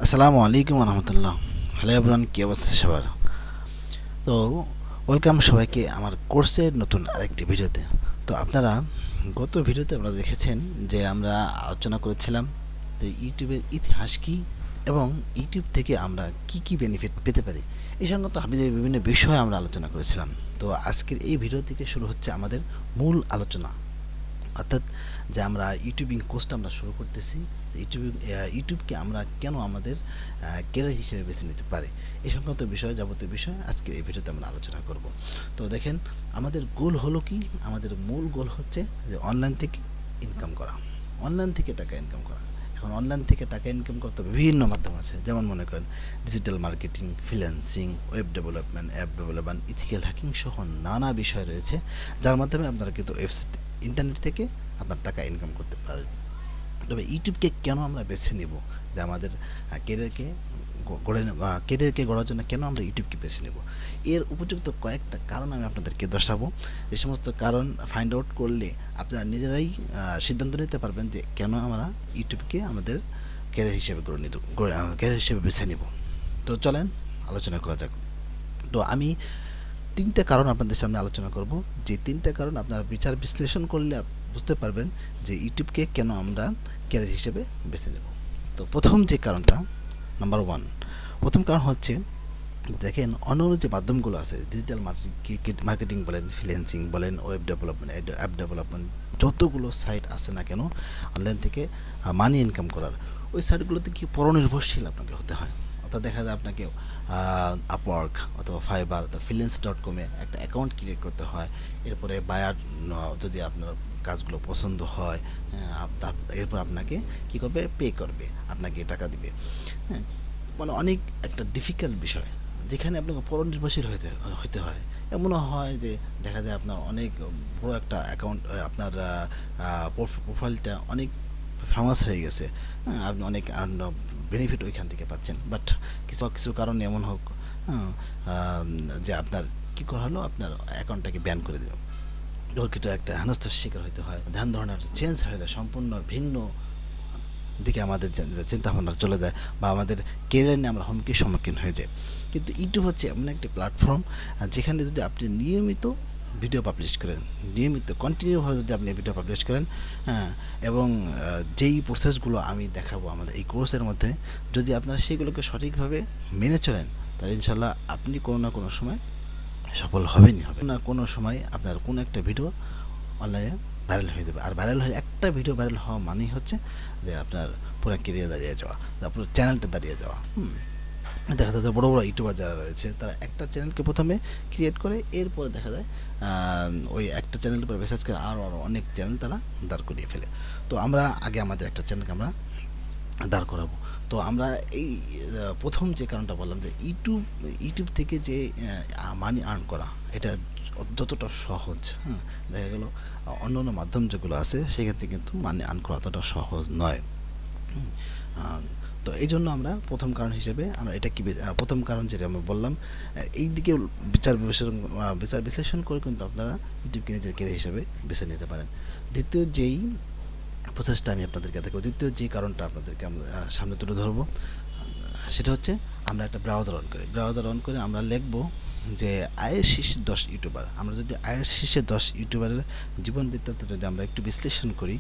আসসালামু আলাইকুম রহমতুল্লাহ। Hello everyone, কী অবস্থা সবার? তো ওয়েলকাম সবাইকে আমার কোর্সের নতুন আরেকটি ভিডিওতে। তো আপনারা গত ভিডিওতে আপনারা দেখেছেন যে আমরা আলোচনা করেছিলাম যে ইউটিউবের ইতিহাস কী এবং ইউটিউব থেকে আমরা কি কি বেনিফিট পেতে পারি, এই সংক্রান্ত হাবিজাবি বিভিন্ন বিষয় আমরা আলোচনা করেছিলাম। তো আজকের এই ভিডিও থেকে শুরু হচ্ছে আমাদের মূল আলোচনা, অর্থাৎ যে আমরা ইউটিউবিং কোর্সটা আমরা শুরু করতেছি। ইউটিউবকে আমরা কেন আমাদের ক্যারিয়ার হিসেবে বেছে নিতে পারি, এই সংক্রান্ত বিষয়, যাবতীয় বিষয় আজকে এই ভিডিওতে আমরা আলোচনা করব। তো দেখেন, আমাদের গোল হলো কি? আমাদের মূল গোল হচ্ছে যে অনলাইন থেকে ইনকাম করা, অনলাইন থেকে টাকা ইনকাম করা। এখন অনলাইন থেকে টাকা ইনকাম করতে বিভিন্ন মাধ্যম আছে, যেমন মনে করেন digital marketing, freelancing, web development, app development, ethical hacking সহ নানা বিষয় রয়েছে, যার মাধ্যমে আপনারা কিন্তু ওয়েবসাইট, ইন্টারনেট থেকে আপনার টাকা ইনকাম করতে পারেন। তবে ইউটিউবকে কেন আমরা বেছে নেব, যে আমাদের ক্যারিয়ারকে ক্যারিয়ারকে গড়ার জন্য কেন আমরা ইউটিউবকে বেছে নেব, এর উপযুক্ত কয়েকটা কারণ আমি আপনাদেরকে দর্শাবো। এই সমস্ত কারণ ফাইন্ড আউট করলে আপনারা নিজেরাই সিদ্ধান্ত নিতে পারবেন যে কেন আমরা ইউটিউবকে আমাদের ক্যারিয়ার হিসেবে ক্যারিয়ার হিসেবে বেছে নেব। তো চলেন আলোচনা করা যাক। তো আমি তিনটা কারণ আপনাদের সামনে আলোচনা করব, যে তিনটা কারণ আপনারা বিচার বিশ্লেষণ করলে বুঝতে পারবেন যে ইউটিউবকে কেন আমরা ক্যারিয়ার হিসেবে বেছে নেব। তো প্রথম যে কারণটা, নাম্বার ওয়ান, প্রথম কারণ হচ্ছে, দেখেন অন্য যে মাধ্যমগুলো আছে, ডিজিটাল মার্কেটিং বলেন, ফ্রিল্যান্সিং বলেন, ওয়েব ডেভেলপমেন্ট, অ্যাপ ডেভেলপমেন্ট, যতগুলো সাইট আছে না কেন অনলাইন থেকে মানি ইনকাম করার, ওই সাইটগুলোতে কি পরনির্ভরশীল আপনাকে হতে হয়। অর্থাৎ দেখা যায় আপনাকে আপওয়ার্ক অথবা ফাইবার অথবা freelance.com-এ একটা অ্যাকাউন্ট ক্রিয়েট করতে হয়। এরপরে বায়ার যদি আপনার কাজগুলো পছন্দ হয়, এরপর আপনাকে কী করবে, পে করবে, আপনাকে টাকা দিবে। হ্যাঁ, মানে অনেক একটা ডিফিকাল্ট বিষয়, যেখানে আপনাকে পরনির্ভরশীল হতে হয়। এমনও হয় যে দেখা যায় আপনার অনেক বড় একটা অ্যাকাউন্ট, আপনার প্রোফাইলটা অনেক ফেমাস হয়ে গেছে, হ্যাঁ, আপনি অনেক বেনিফিট ওইখান থেকে পাচ্ছেন, বাট কিছু কিছু কারণে এমন হোক, হ্যাঁ, যে আপনার কী করা হলো, আপনার অ্যাকাউন্টটাকে ব্যান করে দিল। জলকিটা একটা হেনস্থার শিকার হতে হয়, ধ্যান ধারণার চেঞ্জ হয়ে যায়, সম্পূর্ণ ভিন্ন দিকে আমাদের চিন্তাভাবনা চলে যায়, বা আমাদের কেরিয়ার নিয়ে আমরা হুমকির সম্মুখীন হয়ে যাই। কিন্তু ইউটিউব হচ্ছে এমন একটি প্ল্যাটফর্ম, যেখানে যদি আপনি নিয়মিত ভিডিও পাবলিশ করেন, নিয়মিত কন্টিনিউভাবে যদি আপনি ভিডিও পাবলিশ করেন, হ্যাঁ, এবং যেই প্রসেসগুলো আমি দেখাবো আমাদের এই কোর্সের মধ্যে, যদি আপনারা সেগুলোকে সঠিকভাবে মেনে চলেন, তাহলে ইনশাল্লাহ আপনি কোনো না কোনো সময় সফল হবেনই হবে না। কোনো সময় আপনার কোনো একটা ভিডিও অনলাইনে ভাইরাল হয়ে যাবে, আর ভাইরাল হয়ে একটা ভিডিও ভাইরাল হওয়া মানেই হচ্ছে যে আপনার পুরো কেরিয়ার দাঁড়িয়ে যাওয়া, পুরো চ্যানেলটা দাঁড়িয়ে যাওয়া। দেখা যাচ্ছে বড়ো বড়ো ইউটিউবার যারা রয়েছে, তারা একটা চ্যানেলকে প্রথমে ক্রিয়েট করে, এরপরে দেখা যায় ওই একটা চ্যানেলের উপর মেসেজ করে আরও আরও অনেক চ্যানেল তারা দাঁড় করিয়ে ফেলে। তো আমরা আগে আমাদের একটা চ্যানেলকে আমরা দাঁড় করাবো। তো আমরা এই প্রথম যে কারণটা বললাম, যে ইউটিউব থেকে যে মানি আর্ন করা, এটা যতটা সহজ, হ্যাঁ, দেখা গেল অন্য অন্য মাধ্যম যেগুলো আছে সেখান থেকে কিন্তু মানি আর্ন করা অতটা সহজ নয়। তো এই জন্য আমরা প্রথম কারণ হিসেবে আমরা এটা কি, প্রথম কারণ যেটা আমি বললাম, এই দিকে বিচার বিশ্লেষণ করে কিন্তু আপনারা ইউটিউবকে নিজের কেরিয়ার হিসেবে বেছে নিতে পারেন। দ্বিতীয় যেই প্রসেসটা আমি আপনাদেরকে দেখাবো, দ্বিতীয় যে কারণটা আপনাদেরকে আমরা সামনে তুলে ধরবো, সেটা হচ্ছে আমরা একটা ব্রাউজার অন করে আমরা লিখব যে আয়ের শীর্ষে 10 ইউটিউবার। আমরা যদি আয়ের শীর্ষে 10 ইউটিউবারের জীবন বৃত্তান্ত যদি আমরা একটু বিশ্লেষণ করি,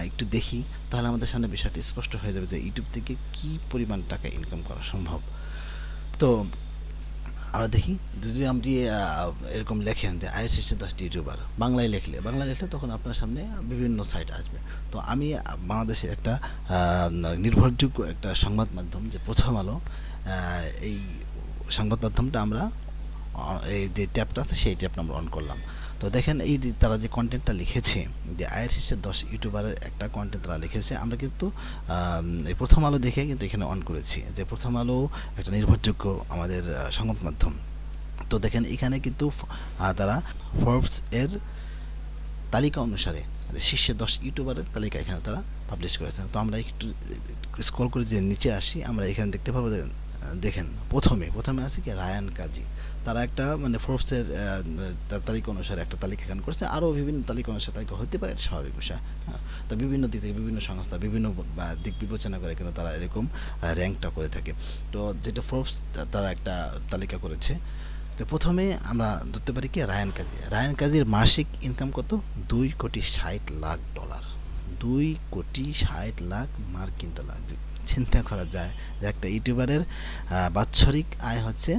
একটু দেখি, তাহলে আমাদের সামনে বিষয়টি স্পষ্ট হয়ে যাবে যে ইউটিউব থেকে কী পরিমাণ টাকা ইনকাম করা সম্ভব। তো আমরা দেখি, যদি আপনি এরকম লেখেন যে আয়ের শীর্ষে 10টি ইউটিউবার, বাংলায় লিখলে তখন আপনার সামনে বিভিন্ন সাইট আসবে। তো আমি বাংলাদেশের একটা নির্ভরযোগ্য একটা সংবাদ মাধ্যম, যে প্রথম আলো, এই সংবাদ মাধ্যমটা আমরা এই যে ট্যাবটা আছে সেই ট্যাবটা আমরা অন করলাম। তো দেখেন এই যে তারা যে কন্টেন্টটা লিখেছে, যে আয়ের শীর্ষে 10 ইউটিউবারের একটা কন্টেন্ট তারা লিখেছে, আমরা কিন্তু এই প্রথম আলো দেখে কিন্তু এখানে অন করেছি, যে প্রথম আলো একটা নির্ভরযোগ্য আমাদের সংবাদ মাধ্যম। তো দেখেন এখানে কিন্তু তারা ফোর্বস এর তালিকা অনুসারে শীর্ষে 10 ইউটিউবারের তালিকা এখানে তারা পাবলিশ করেছে। তো আমরা একটু স্ক্রল করে যদি নিচে আসি, আমরা এখানে দেখতে পাবো যে দেখেন প্রথমে আছে কি রায়ান কাজী, তারা একটা মানে ফোর্বসের তালিকা অনুসারে একটা তালিকা এখানে করছে, আরও বিভিন্ন তালিকা অনুসারে তালিকা হতে পারে, এটা স্বাভাবিক বিষয়। হ্যাঁ, তো বিভিন্ন দিক থেকে বিভিন্ন সংস্থা বিভিন্ন দিক বিবেচনা করে কিন্তু তারা এরকম র্যাঙ্কটা করে থাকে। তো যেটা ফোর্বস তারা একটা তালিকা করেছে, তো প্রথমে আমরা ধরতে পারি কি রায়ান কাজীর মাসিক ইনকাম কত, $2,60,00,000, $2,60,00,000 চিন্তা করা যায় যে একটা ইউটিউবারের বাৎসরিক আয় হচ্ছে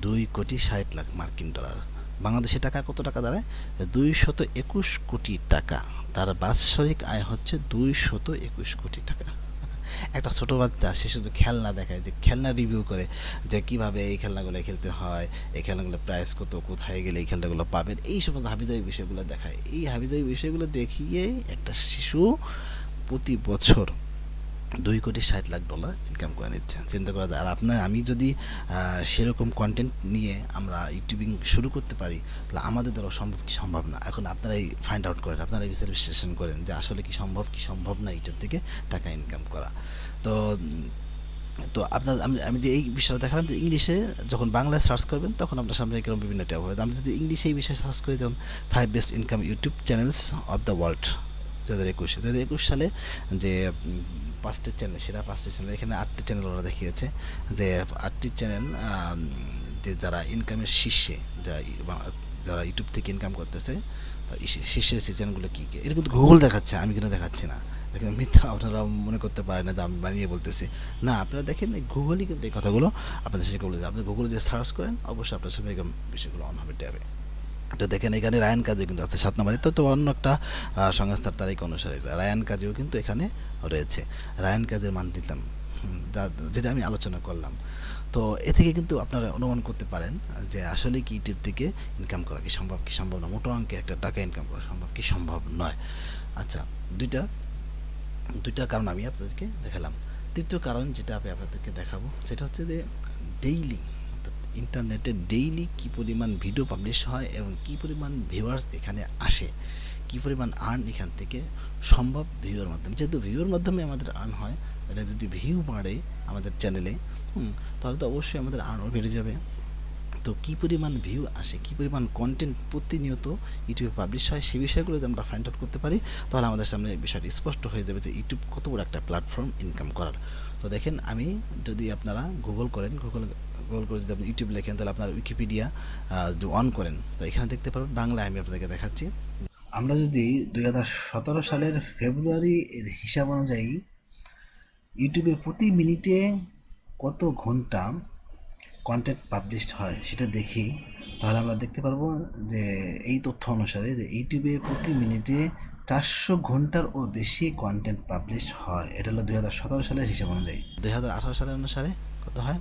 $2,60,00,000। বাংলাদেশি টাকা কত টাকা দাঁড়ায়, 221 কোটি টাকা। তার বাৎসরিক আয় হচ্ছে 221 কোটি টাকা। একটা ছোটো বাচ্চা সে শুধু খেলনা দেখায়, যে খেলনা রিভিউ করে যে কীভাবে এই খেলনাগুলো খেলতে হয়, এই খেলনাগুলো প্রাইস কত, কোথায় গেলে এই খেলনাগুলো পাবেন, এই সমস্ত হাবিজাবি বিষয়গুলো দেখায়। এই হাবিজাবি বিষয়গুলো দেখিয়ে একটা শিশু প্রতি বছর $2,60,00,000 ইনকাম করে নিচ্ছে, চিন্তা করা যায়। আর আমি যদি সেরকম কন্টেন্ট নিয়ে আমরা ইউটিউবিং শুরু করতে পারি, তাহলে আমাদের দ্বারা সম্ভব কি সম্ভব না। এখন আপনারাই ফাইন্ড আউট করেন, আপনারাই বিশ্লেষণ করেন যে আসলে কি সম্ভব না ইউটিউব থেকে টাকা ইনকাম করা। তো তো আপনার আমি যে এই বিষয়টা দেখালাম যে ইংলিশে যখন বাংলায় সার্চ করবেন তখন আপনার সামনে এরকম বিভিন্ন ট্যাব হবে। আমি যদি ইংলিশে এই বিষয়ে সার্চ করি, যেমন 5 best income YouTube channels of the world 2021 সালে, যে 5টি চ্যানেল, সেরা 5টি চ্যানেল, এখানে 8টি চ্যানেল ওরা দেখিয়েছে, যে 8টি চ্যানেল যে যারা ইনকামের শীর্ষে, যারা ইউটিউব থেকে ইনকাম করতেছে শীর্ষের সেই চ্যানেলগুলো কী কী, এটা কিন্তু গুগল দেখাচ্ছে, আমি কিন্তু দেখাচ্ছি না। দেখেন মিথ্যা আপনারা মনে করতে পারেন না যে আমি বানিয়ে বলতেছি, না আপনারা দেখেন এই গুগলই কিন্তু এই কথাগুলো আপনাদের সাথে বলে, আপনি গুগলে যে সার্চ করেন অবশ্যই আপনার সামনে এরকম বিষয়গুলো অন হবে ট্যাবে। তো দেখেন এখানে রায়ান কাজী কিন্তু আছে 7 নম্বরে। তো অন্য একটা সংস্থার তারিখ অনুসারে রায়ান কাজীও কিন্তু এখানে রয়েছে। রায়ান কাজীর মান দিতাম, যেটা আমি আলোচনা করলাম। তো এ থেকে কিন্তু আপনারা অনুমান করতে পারেন যে আসলে কি ইউটিউব থেকে ইনকাম করা কি সম্ভব না, মোটো অঙ্কে একটা টাকা ইনকাম করা সম্ভব নয়। আচ্ছা, দুইটা কারণ আমি আপনাদেরকে দেখালাম। তৃতীয় কারণ যেটা আমি আপনাদেরকে দেখাবো সেটা হচ্ছে যে ডেইলি, ইন্টারনেটে ডেইলি কী পরিমাণ ভিডিও পাবলিশ হয় এবং কী পরিমাণ ভিউয়ার্স এখানে আসে, কী পরিমাণ আর্ন এখান থেকে সম্ভব ভিউয়ের মাধ্যমে। যেহেতু ভিউয়ের মাধ্যমে আমাদের আর্ন হয়, তাহলে যদি ভিউ বাড়ে আমাদের চ্যানেলে, তাহলে তো অবশ্যই আমাদের আর্নও বেড়ে যাবে। তো কী পরিমাণ ভিউ আসে, কী পরিমাণ কন্টেন্ট প্রতিনিয়ত ইউটিউবে পাবলিশ হয়, সেই বিষয়গুলো যদি আমরা ফাইন্ড আউট করতে পারি, তাহলে আমাদের সামনে এই বিষয়টি স্পষ্ট হয়ে যাবে যে ইউটিউব কত বড় একটা প্ল্যাটফর্ম ইনকাম করার। তো দেখেন, আমি যদি আপনারা গুগল করে যদি আপনি ইউটিউব লেখেন, তাহলে আপনার উইকিপিডিয়া যদি অন করেন, তো এখানে দেখতে পারবেন বাংলায় আমি আপনাদেরকে দেখাচ্ছি। আমরা যদি 2017 সালের ফেব্রুয়ারি এর হিসাব অনুযায়ী ইউটিউবে প্রতি মিনিটে কত ঘন্টা কন্টেন্ট পাবলিশড হয় সেটা দেখি, তাহলে আমরা দেখতে পারবো যে এই তথ্য অনুসারে যে ইউটিউবে প্রতি মিনিটে 400 ঘন্টার ও বেশি কন্টেন্ট পাবলিশ হয়। এটা হলো 2017 সালের হিসাব অনুযায়ী। 2018 সালের অনুসারে কত হয়,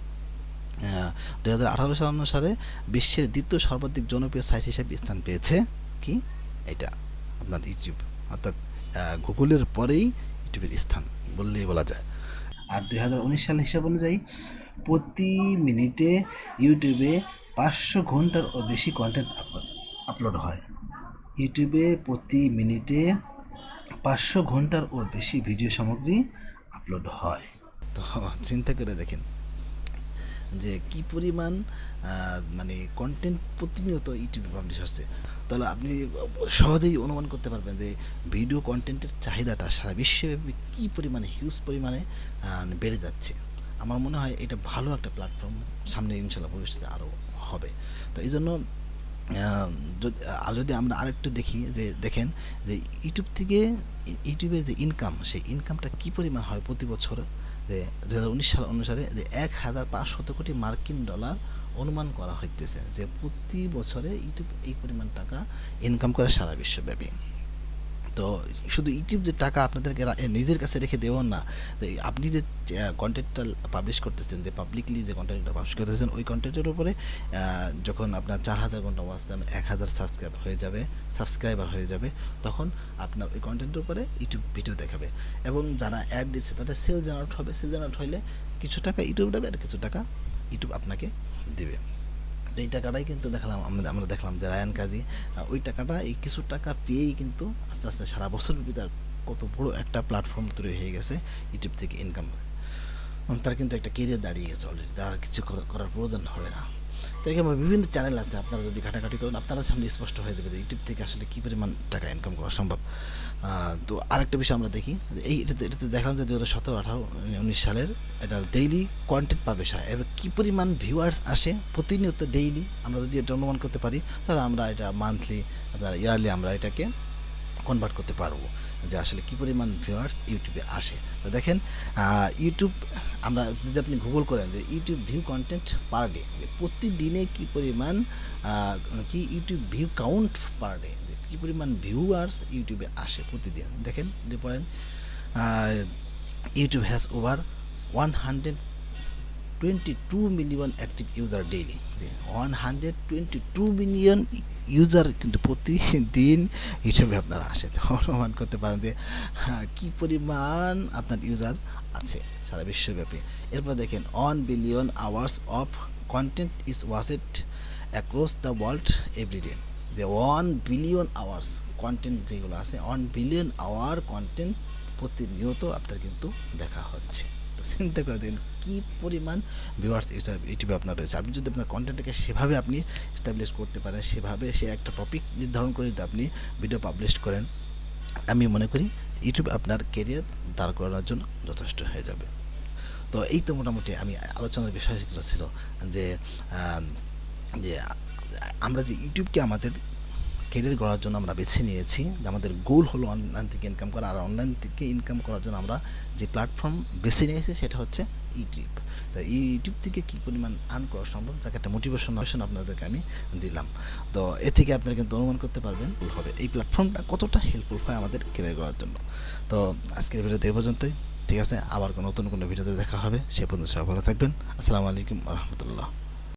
2018 সাল অনুসারে বিশ্বের দ্বিতীয় সর্বাধিক জনপ্রিয় সাইট হিসেবে স্থান পেয়েছে কি, এটা আপনার ইউটিউব, অর্থাৎ গুগলের পরেই ইউটিউবের স্থান বললেই বলা যায়। আর 2019 সালের হিসাব অনুযায়ী প্রতি মিনিটে ইউটিউবে 500 ঘন্টার ও বেশি কন্টেন্ট আপলোড হয়। ইউটিউবে প্রতি মিনিটে 500 ঘন্টার ও বেশি ভিডিও সামগ্রী আপলোড হয়। তো চিন্তা করে দেখেন যে কি পরিমাণ মানে কন্টেন্ট প্রতিনিয়ত ইউটিউবে পাবলিশ হচ্ছে। তাহলে আপনি সহজেই অনুমান করতে পারবেন যে ভিডিও কন্টেন্টের চাহিদাটা সারা বিশ্বব্যাপী কী পরিমাণে হিউজ পরিমাণে বেড়ে যাচ্ছে। আমার মনে হয় এটা ভালো একটা প্ল্যাটফর্ম, সামনে ইনশাল্লাহ ভবিষ্যতে আরও হবে। তো এই জন্য যদি আমরা আরেকটু দেখি যে দেখেন যে ইউটিউবের যে ইনকাম, সেই ইনকামটা কী পরিমাণ হয় প্রতি বছর, যে 2019 সাল অনুসারে যে 1,500 কোটি মার্কিন ডলার অনুমান করা হইতেছে যে প্রতি বছরে ইউটিউব এই পরিমাণ টাকা ইনকাম করে সারা বিশ্বব্যাপী। তো শুধু ইউটিউব যে টাকা আপনাদেরকে নিজের কাছে রেখে দেবেন না, আপনি যে কন্টেন্টটা পাবলিশ করতেছেন, যে পাবলিকলি যে কন্টেন্টটা পাবলিশ করতেছেন, ওই কন্টেন্টের উপরে যখন আপনার 4,000 ঘন্টা ওয়াচ টাইম, 1,000 সাবস্ক্রাইবার হয়ে যাবে, তখন আপনার ওই কন্টেন্টের উপরে ইউটিউব ভিডিও দেখাবে এবং যারা অ্যাড দিচ্ছে তাদের সেল জেনারেট হবে। সেল জেনারেট হলে কিছু টাকা ইউটিউব দেবে আর কিছু টাকা ইউটিউব আপনাকে দেবে। তো এই টাকাটাই কিন্তু আমরা দেখলাম যে রায়ান কাজী ওই টাকাটা, এই কিছু টাকা পেয়েই কিন্তু আস্তে আস্তে সারা বছর ভিতরে কত বড় একটা প্ল্যাটফর্ম তৈরি হয়ে গেছে ইউটিউব থেকে ইনকাম। তার কিন্তু একটা কেরিয়ার দাঁড়িয়ে গেছে অলরেডি, তার আর কিছু করার প্রয়োজন হবে না। তো এখানে বিভিন্ন চ্যানেল আছে, আপনারা যদি ঘাটাঘাটি করেন আপনারা সামনে স্পষ্ট হয়ে যাবে যে ইউটিউব থেকে আসলে কী পরিমাণ টাকা ইনকাম করা সম্ভব। তো আরেকটা বিষয় আমরা দেখি, এটাতে দেখলাম যে 2017-18-19 সালের এটা ডেইলি কন্টেন্ট পাবলিশ হয়, এবার কী পরিমাণ ভিউয়ার্স আসে প্রতিনিয়ত ডেইলি। আমরা যদি এটা অনুমান করতে পারি তাহলে আমরা এটা মান্থলি, আপনার ইয়ারলি আমরা এটাকে কনভার্ট করতে পারবো যে আসলে কী পরিমাণ ভিউয়ার্স ইউটিউবে আসে। তো দেখেন ইউটিউব, আমরা যদি আপনি গুগল করেন যে YouTube view content per day, যে প্রতিদিনে কী পরিমাণ কি YouTube view count per day, যে কী পরিমাণ ভিউয়ার্স ইউটিউবে আসে প্রতিদিন। দেখেন যে পড়েন YouTube has over 122 million active user daily. 122 million user কিন্তু প্রতিদিন ইউটিউবে আপনারা আসে, অনুমান করতে পারেন যে কী পরিমাণ আপনার ইউজার আছে সারা বিশ্বব্যাপী। এরপর দেখেন 1 billion hours of content is watched across the world every day. যে 1 বিলিয়ন আওয়ার্স কন্টেন্ট যেগুলো আছে, 1 বিলিয়ন আওয়ার কন্টেন্ট প্রতিনিয়ত আপনার কিন্তু দেখা হচ্ছে। তো চিন্তা করে দেখেন কী পরিমাণ ভিউয়ার্স ইউটিউবে আপনার রয়েছে। আপনি যদি আপনার কন্টেন্টটাকে সেভাবে আপনি এস্টাবলিশ করতে পারেন, সেভাবে সে একটা টপিক নির্ধারণ করে যদি আপনি ভিডিও পাবলিশ করেন, আমি মনে করি ইউটিউব আপনার কেরিয়ার দাঁড় করানোর জন্য যথেষ্ট হয়ে যাবে। তো এই তো মোটামুটি আমি আলোচনার বিষয়গুলো ছিল যে যে আমরা যে ইউটিউবকে আমাদের কেরিয়ার গড়ার জন্য আমরা বেছে নিয়েছি, আমাদের গোল হলো অনলাইন থেকে ইনকাম করা, আর অনলাইন থেকে ইনকাম করার জন্য আমরা যে প্ল্যাটফর্ম বেছে নিয়েছি সেটা হচ্ছে ইউটিউব। তো এই ইউটিউব থেকে কী পরিমাণ আর্ন করা সম্ভব, যাকে একটা মোটিভেশন আপনাদেরকে আমি দিলাম। তো এ থেকে আপনারা কিন্তু অনুমান করতে পারবেন হবে এই প্ল্যাটফর্মটা কতটা হেল্পফুল হয় আমাদের কেরিয়ার গড়ার জন্য। তো আজকের ভিডিওতে এই পর্যন্তই, ঠিক আছে, আবার নতুন কোনো ভিডিওতে দেখা হবে, সে পর্যন্ত সবাই ভালো থাকবেন। আসসালামু আলাইকুম রহমতুল্লাহ।